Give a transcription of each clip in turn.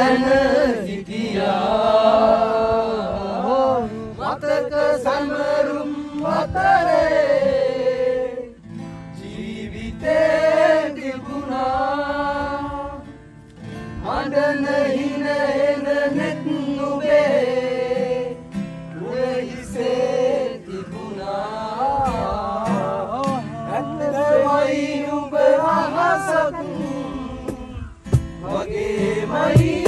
දැන සිටියා මතක සමරුම් අතරේ ජීවිතේ තිබුණා මඩන හින එන නෙත් නුඹේ උරහිසේ තිබුණා ඇත්තමයි නුඹ අහසක් වගේමයි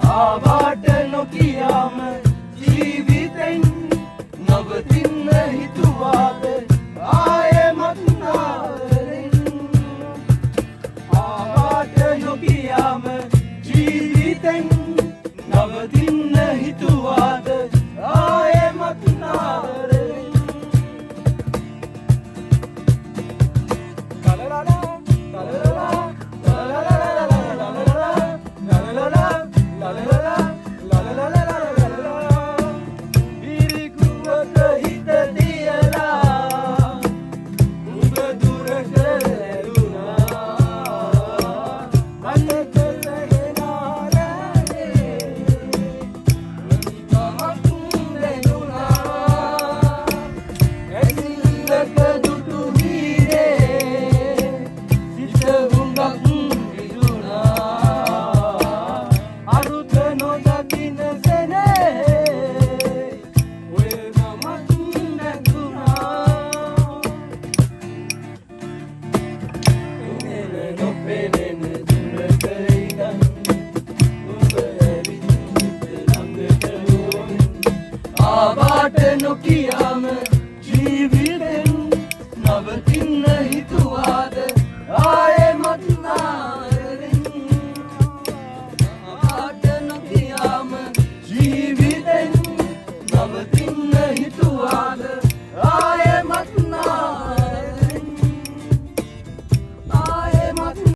ආවාට නොකියාම ජීවිතෙන් නවතින්න හිතුවාද ආයෙමත් නාවරෙන් ආවාට නොකියාම ජීවිතෙන් නවතින්න හිතුවාද ආයෙමත් නාවරෙන් කලලලා කලලලා ආවාට නොකියාම ජීවිතෙන් නවතින්න හිතුවාද ආයෙමත් නාවරෙන් ආවාට නොකියාම ජීවිතෙන් නවතින්න